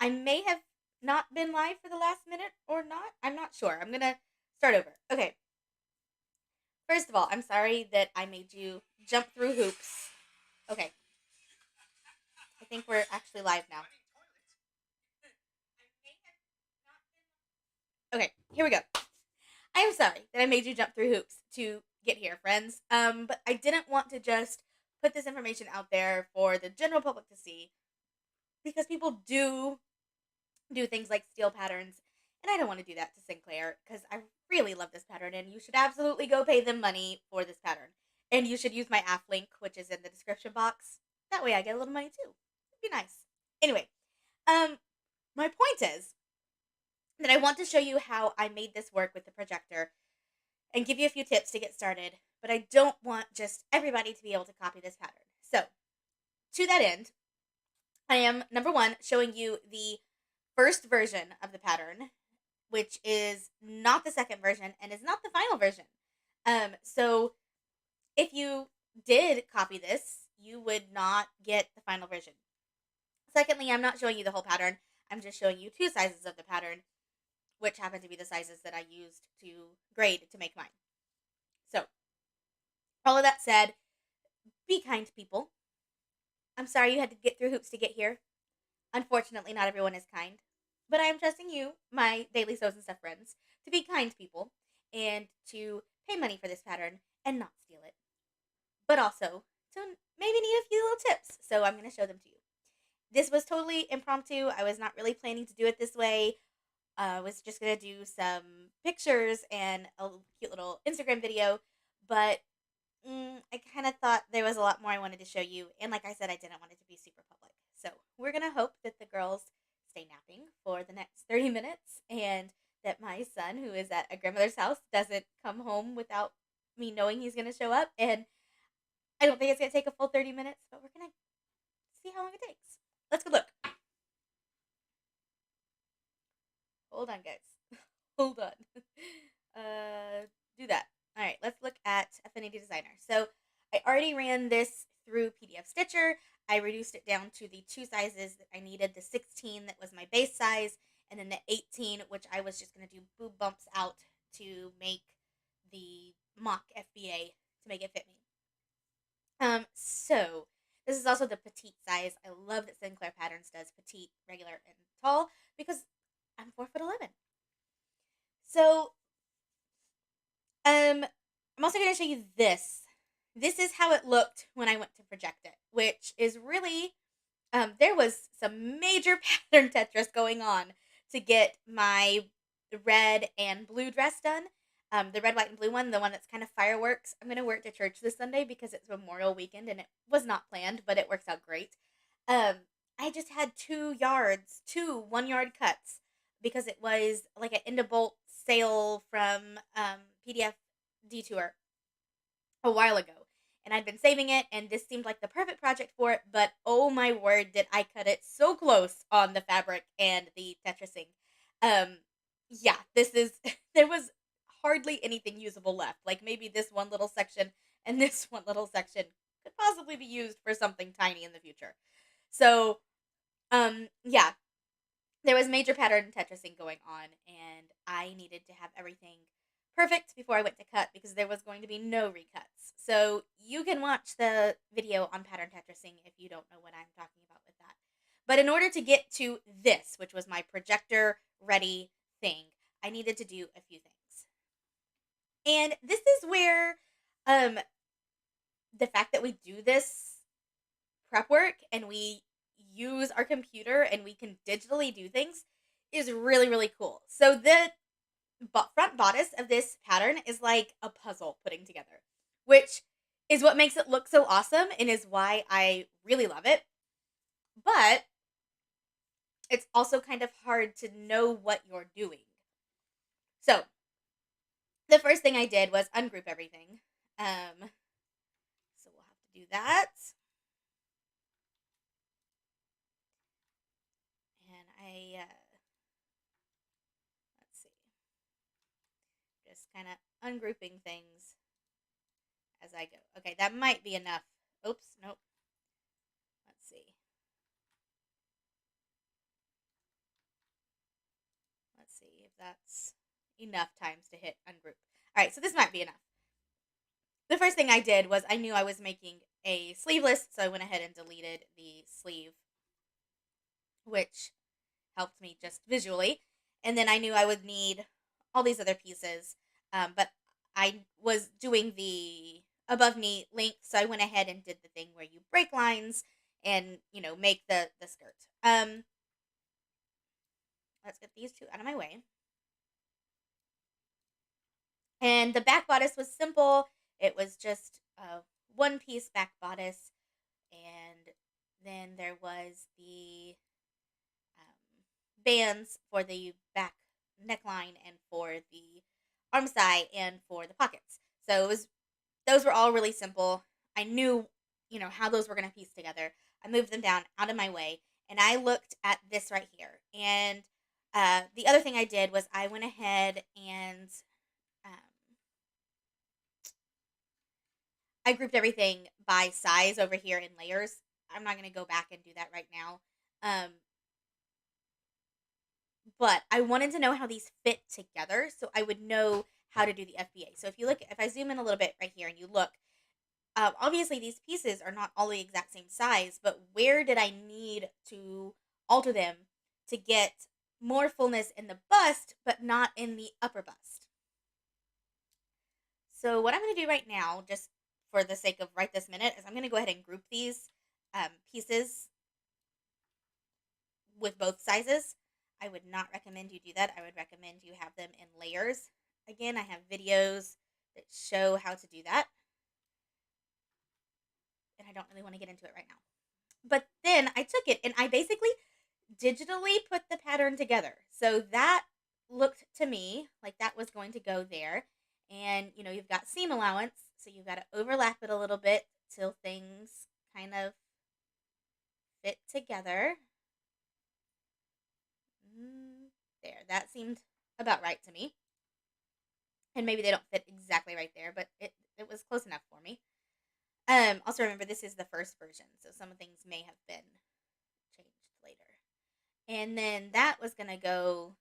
I may have not been live for the last minute or not. I'm not sure. I'm gonna start over. Okay. First of all, I'm sorry that I made you jump through hoops. Okay. I think we're actually live now. Okay, here we go. I am sorry that I made you jump through hoops to get here, friends. But I didn't want to just put this information out there for the general public to see because people do things like steal patterns, and I don't want to do that to Sinclair because I really love this pattern, and you should absolutely go pay them money for this pattern. And you should use my app link, which is in the description box. That way I get a little money too. It'd be nice. Anyway, um, my point is that I want to show you how I made this work with the projector and give you a few tips to get started, but I don't want just everybody to be able to copy this pattern. So, to that end, I am number one showing you the first version of the pattern, which is not the second version and is not the final version. So if you did copy this, you would not get the final version. Secondly, I'm not showing you the whole pattern. I'm just showing you two sizes of the pattern, which happen to be the sizes that I used to grade to make mine. So, all of that said, be kind to people. I'm sorry you had to get through hoops to get here. Unfortunately, not everyone is kind. But I am trusting you, my daily sews and stuff friends, to be kind people and to pay money for this pattern and not steal it. But also to maybe need a few little tips. So I'm going to show them to you. This was totally impromptu. I was not really planning to do it this way. I was just going to do some pictures and a cute little Instagram video. But I kind of thought there was a lot more I wanted to show you. And like I said, I didn't want it to be super public. So we're going to hope that the girls stay napping for the next 30 minutes and that my son, who is at a grandmother's house, doesn't come home without me knowing he's going to show up. And I don't think it's going to take a full 30 minutes, but we're going to see how long it takes. Let's go look. Hold on, guys. Hold on. Do that. All right, let's look at Affinity Designer. So I already ran this through PDF Stitcher. I reduced it down to the two sizes that I needed, the 16 that was my base size, and then the 18, which I was just going to do boob bumps out to make the mock FBA to make it fit me. So this is also the petite size. I love that Sinclair Patterns does petite, regular, and tall because I'm 4'11". So I'm also going to show you this. This is how it looked when I went to project it, which is really, there was some major pattern Tetris going on to get my red and blue dress done. The red, white, and blue one, the one that's kind of fireworks. I'm going to wear it to church this Sunday because it's Memorial Weekend and it was not planned, but it works out great. I just had 2 yards, two 1 yard cuts because it was like an end of bolt sale from PDF Detour a while ago. And I'd been saving it, and this seemed like the perfect project for it, but oh my word, did I cut it so close on the fabric and the Tetrising. Yeah, this is, there was hardly anything usable left. Like maybe this one little section and this one little section could possibly be used for something tiny in the future. So, yeah, there was major pattern Tetrising going on, and I needed to have everything perfect before I went to cut because there was going to be no recuts. So you can watch the video on pattern Tetrising if you don't know what I'm talking about with that. But in order to get to this, which was my projector ready thing, I needed to do a few things. And this is where um, the fact that we do this prep work and we use our computer and we can digitally do things is really, really cool. So the front bodice of this pattern is like a puzzle putting together, which is what makes it look so awesome and is why I really love it. But it's also kind of hard to know what you're doing. So the first thing I did was ungroup everything. So we'll have to do that. And let's see, just kind of ungrouping things as I go. Okay, that might be enough. Oops, nope. Let's see. see if that's enough times to hit ungroup. All right, so this might be enough. The first thing I did was I knew I was making a sleeve list, so I went ahead and deleted the sleeve, which helped me just visually. And then I knew I would need all these other pieces, but I was doing the above knee length, so I went ahead and did the thing where you break lines and make the skirt. Let's get these two out of my way. And the back bodice was simple. It was just a one piece back bodice, and then there was the bands for the back neckline and for the arm side and for the pockets. So those were all really simple. I knew, how those were going to piece together. I moved them down out of my way, and I looked at this right here. And the other thing I did was I went ahead and I grouped everything by size over here in layers. I'm not going to go back and do that right now. But I wanted to know how these fit together so I would know how to do the FBA. So if I zoom in a little bit right here and you look, obviously these pieces are not all the exact same size, but where did I need to alter them to get more fullness in the bust, but not in the upper bust? So what I'm going to do right now, just for the sake of right this minute, is I'm going to go ahead and group these pieces with both sizes. I would not recommend you do that. I would recommend you have them in layers. Again, I have videos that show how to do that, and I don't really want to get into it right now. But then I took it and I basically digitally put the pattern together. So that looked to me like that was going to go there. And, you've got seam allowance, so you've got to overlap it a little bit till things kind of fit together. There, that seemed about right to me. And maybe they don't fit exactly right there, but it was close enough for me. Also remember, this is the first version, so some things may have been changed later. And then that was going to go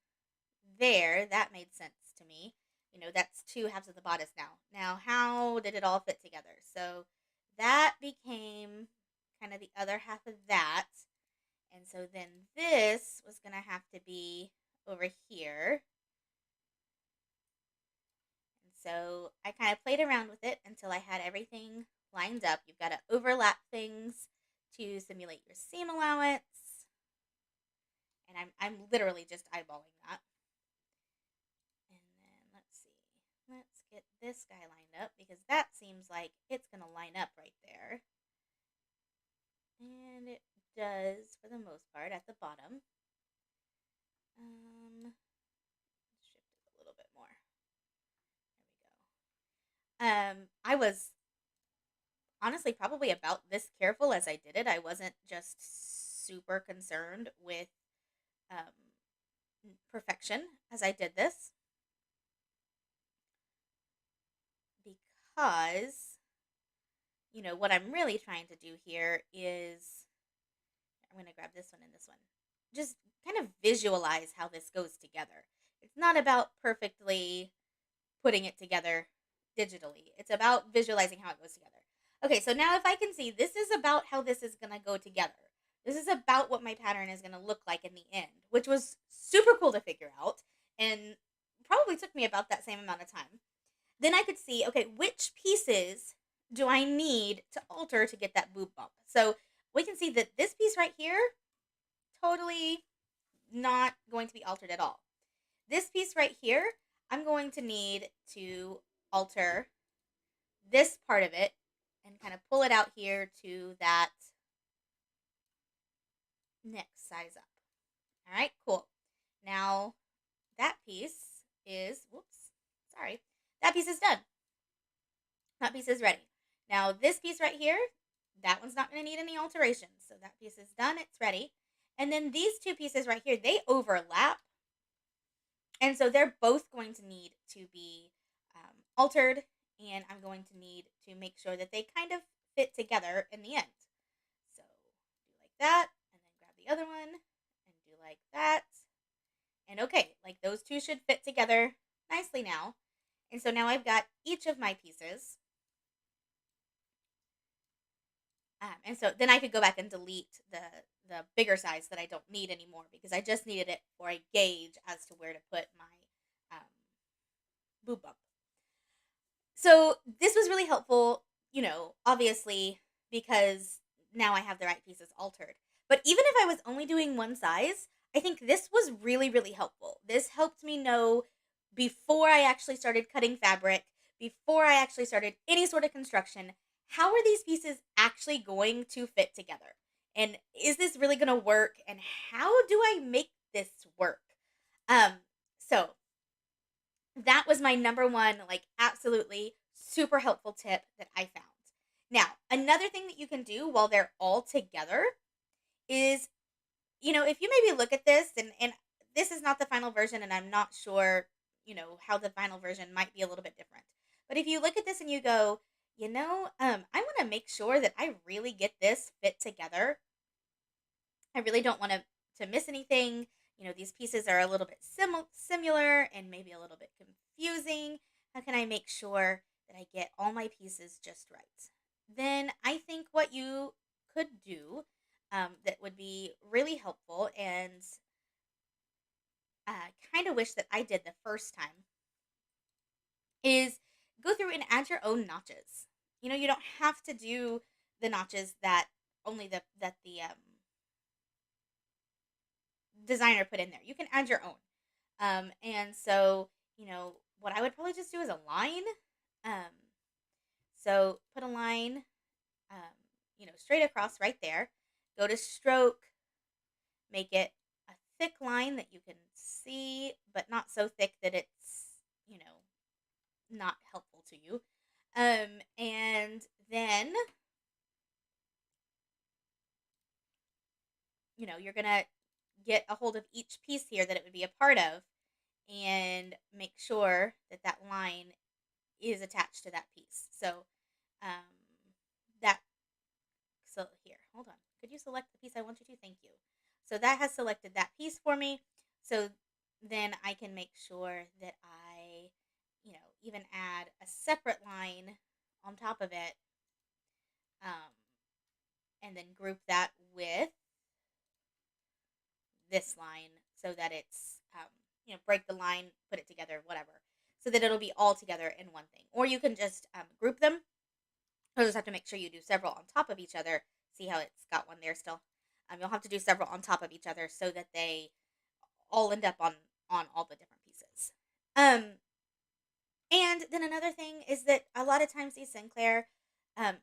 there. That made sense to me. That's two halves of the bodice now. Now, how did it all fit together? So that became kind of the other half of that. And so then this was going to have to be over here. And so I kind of played around with it until I had everything lined up. You've got to overlap things to simulate your seam allowance. And I'm literally just eyeballing that. And then let's see. Let's get this guy lined up because that seems like it's going to line up right there. And it does for the most part at the bottom. Shift it a little bit more. There we go. I was honestly probably about this careful as I did it. I wasn't just super concerned with perfection as I did this, because what I'm really trying to do here is I'm going to grab this one and this one. Just kind of visualize how this goes together. It's not about perfectly putting it together digitally. It's about visualizing how it goes together. Okay, so now if I can see, this is about how this is going to go together. This is about what my pattern is going to look like in the end, which was super cool to figure out and probably took me about that same amount of time. Then I could see, okay, which pieces do I need to alter to get that boob bump? So we can see that this piece right here, totally not going to be altered at all. This piece right here, I'm going to need to alter this part of it and kind of pull it out here to that neck size up. All right, cool. Now that piece is, that piece is done. That piece is ready. Now this piece right here, that one's not going to need any alterations. So that piece is done, it's ready. And then these two pieces right here, they overlap. And so they're both going to need to be altered. And I'm going to need to make sure that they kind of fit together in the end. So do like that, and then grab the other one, and do like that. And okay, like those two should fit together nicely now. And so now I've got each of my pieces. And so then I could go back and delete the bigger size that I don't need anymore because I just needed it for a gauge as to where to put my boob bump. So this was really helpful, obviously, because now I have the right pieces altered. But even if I was only doing one size, I think this was really, really helpful. This helped me know before I actually started cutting fabric, before I actually started any sort of construction, how are these pieces actually going to fit together? And is this really going to work? And how do I make this work? Um, so that was my number one, like, absolutely super helpful tip that I found. Now, another thing that you can do while they're all together is, if you maybe look at this, and this is not the final version, and I'm not sure, how the final version might be a little bit different. But if you look at this and you go, I want to make sure that I really get this fit together. I really don't want to miss anything. These pieces are a little bit similar and maybe a little bit confusing. How can I make sure that I get all my pieces just right? Then I think what you could do that would be really helpful, and kind of wish that I did the first time, is go through and add your own notches. You don't have to do the notches that only the designer put in there. You can add your own. And so, what I would probably just do is a line. Um, so put a line, straight across right there. Go to stroke, make it a thick line that you can see, but not so thick that it's, not helpful to you. And then, you're going to get a hold of each piece here that it would be a part of and make sure that that line is attached to that piece. So, um, that, so here, hold on. Could you select the piece I want you to? Thank you. So that has selected that piece for me. So then I can make sure that I, even add a separate line on top of it, um, and then group that with this line so that it's, break the line, put it together, whatever, so that it'll be all together in one thing. Or you can just group them. You'll just have to make sure you do several on top of each other. See how it's got one there still? You'll have to do several on top of each other so that they all end up on all the different pieces. And then another thing is that a lot of times these Sinclair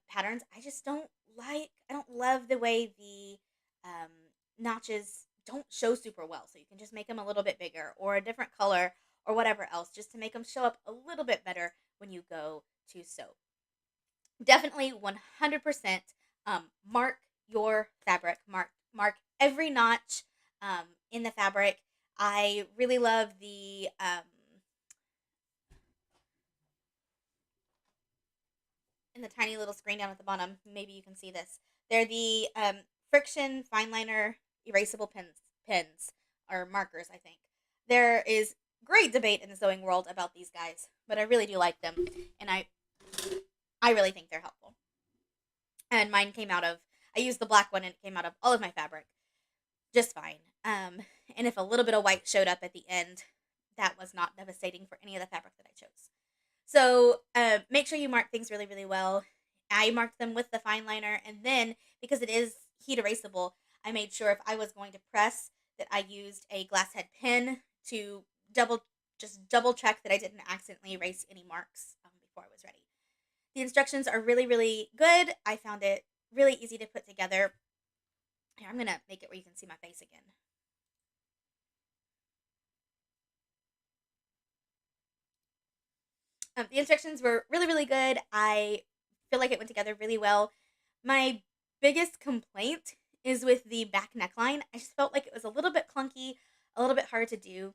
patterns, I just don't like. I don't love the way the um, notches don't show super well. So you can just make them a little bit bigger or a different color or whatever else, just to make them show up a little bit better when you go to sew. Definitely 100% mark your fabric. Mark every notch in the fabric. I really love the in the tiny little screen down at the bottom. Maybe you can see this. They're the friction fine liner erasable pens or markers, I think. There is great debate in the sewing world about these guys, but I really do like them, and I really think they're helpful. And mine came out of, I used the black one and it came out of all of my fabric just fine. And if a little bit of white showed up at the end, that was not devastating for any of the fabric that I chose. So make sure you mark things really, really well. I marked them with the fine liner, and then because it is heat erasable, I made sure if I was going to press that I used a glass head pen to double check that I didn't accidentally erase any marks before I was ready. The instructions are really, really good. I found it really easy to put together. Here, I'm going to make it where you can see my face again. The instructions were really, really good. I feel like it went together really well. My biggest complaint is with the back neckline. I just felt like it was a little bit clunky, a little bit hard to do.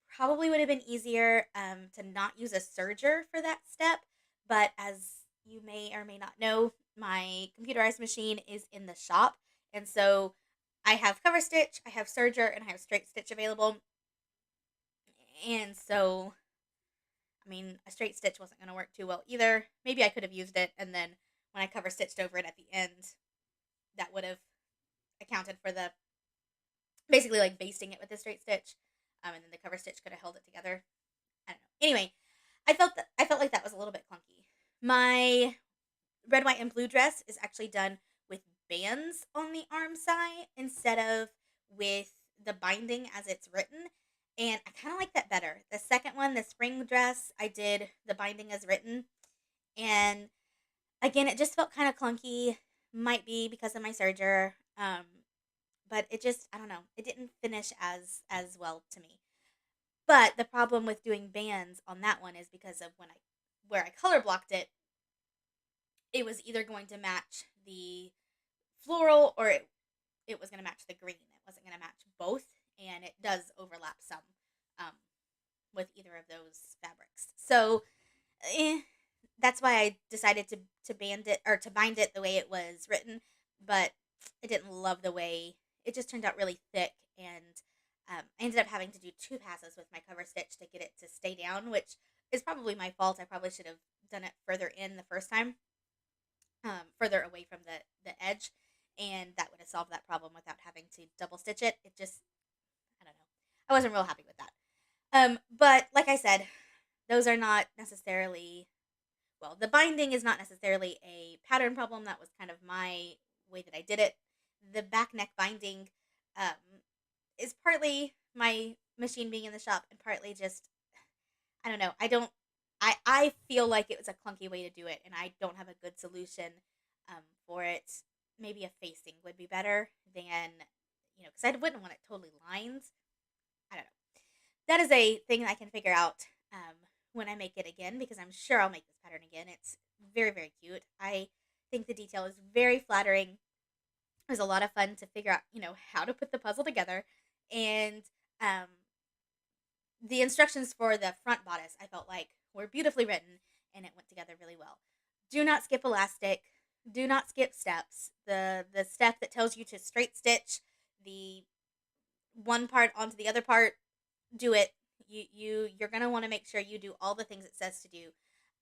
Probably would have been easier to not use a serger for that step, but as you may or may not know, my computerized machine is in the shop, and so I have cover stitch, I have serger, and I have straight stitch available. And so, I mean, a straight stitch wasn't going to work too well either. Maybe I could have used it, and then when I cover stitched over it at the end, that would have accounted for the basically like basting it with a straight stitch, and then the cover stitch could have held it together. I don't know. Anyway, I felt like that was a little bit clunky. My red, white, and blue dress is actually done with bands on the arm side instead of with the binding as it's written. And I kind of like that better. The second one, the spring dress, I did the binding as written. And again, it just felt kind of clunky. Might be because of my serger. But it just, I don't know, it didn't finish as well to me. But the problem with doing bands on that one is because of where I color blocked it, it was either going to match the floral or it was going to match the green. It wasn't going to match both, and it does overlap some um, with either of those fabrics. So that's why I decided to band it or to bind it the way it was written, but I didn't love the way it just turned out really thick, and I ended up having to do two passes with my cover stitch to get it to stay down, which is probably my fault. I probably should have done it further in the first time, further away from the edge, and that would have solved that problem without having to double stitch it. It just, I don't know. I wasn't real happy with that. But like I said, those are not necessarily, well, the binding is not necessarily a pattern problem. That was kind of my way that I did it. The back neck binding is partly my machine being in the shop and partly just, I don't know. I feel like it was a clunky way to do it, and I don't have a good solution for it. Maybe a facing would be better than, because I wouldn't want it totally lined. I don't know. That is a thing I can figure out when I make it again, because I'm sure I'll make this pattern again. It's very, very cute. I think the detail is very flattering. It was a lot of fun to figure out, how to put the puzzle together. And um, the instructions for the front bodice, I felt like, were beautifully written, and it went together really well. Do not skip elastic. Do not skip steps. The step that tells you to straight stitch the one part onto the other part, do it. You're gonna want to make sure you do all the things it says to do.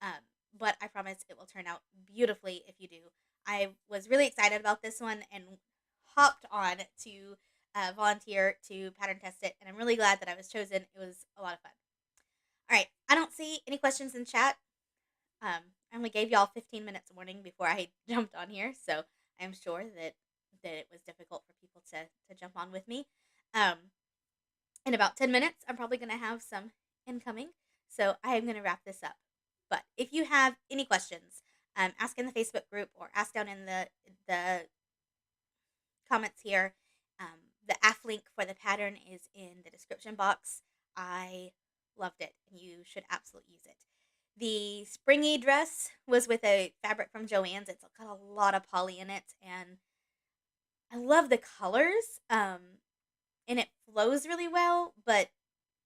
Um, but I promise it will turn out beautifully if you do. I was really excited about this one and hopped on to volunteer to pattern test it, and I'm really glad that I was chosen. It was a lot of fun. All right, I don't see any questions in chat. I only gave y'all 15 minutes warning before I jumped on here, so I'm sure that it was difficult for people to jump on with me. In about 10 minutes, I'm probably going to have some incoming, so I am going to wrap this up. But if you have any questions, ask in the Facebook group or ask down in the comments here. The AF link for the pattern is in the description box. I loved it, and you should absolutely use it. The springy dress was with a fabric from Joann's. It's got a lot of poly in it, and I love the colors. And it flows really well, but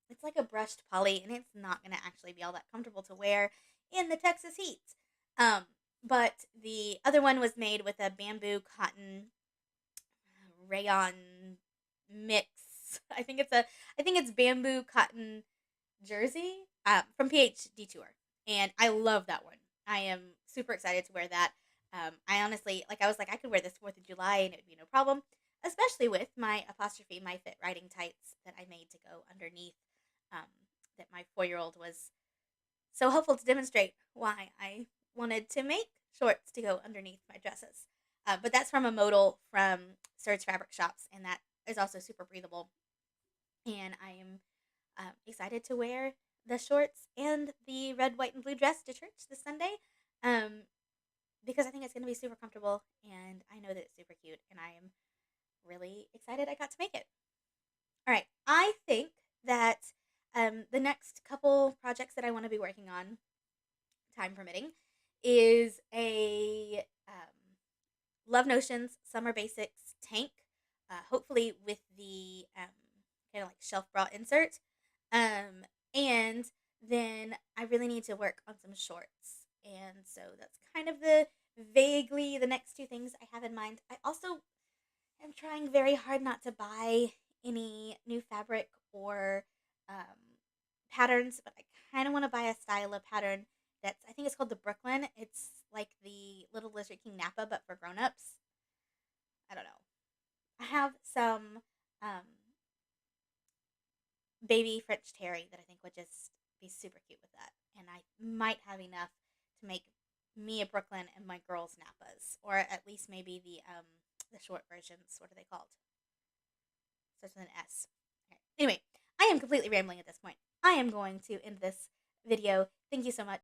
it's like a brushed poly, and it's not going to actually be all that comfortable to wear in the Texas heat. But the other one was made with a bamboo cotton rayon mix. I think it's bamboo cotton jersey from PH Detour, and I love that one. I am super excited to wear that. I honestly, I was like, I could wear this 4th of July and it would be no problem, especially with my apostrophe my fit riding tights that I made to go underneath. Um, that my 4-year-old was so helpful to demonstrate why I wanted to make shorts to go underneath my dresses. But that's from a modal from Serge Fabric Shops, and that is also super breathable. And I am excited to wear the shorts and the red, white, and blue dress to church this Sunday, because I think it's going to be super comfortable, and I know that it's super cute, and I am really excited I got to make it. All right, I think that the next couple projects that I want to be working on, time permitting, is a Love Notions Summer Basics tank, hopefully with the kind of like shelf bra insert. And then I really need to work on some shorts. And so that's kind of vaguely the next two things I have in mind. I also am trying very hard not to buy any new fabric or patterns, but I kind of want to buy a Stylo pattern that's, I think it's called the Brooklyn. It's like the Little Lizard King Napa, but for grown-ups. I don't know. I have some um, baby French Terry that I think would just be super cute with that. And I might have enough to make me a Brooklyn and my girls Napas, or at least maybe the short versions. What are they called? Starts with an S. Okay. Anyway, I am completely rambling at this point. I am going to end this video. Thank you so much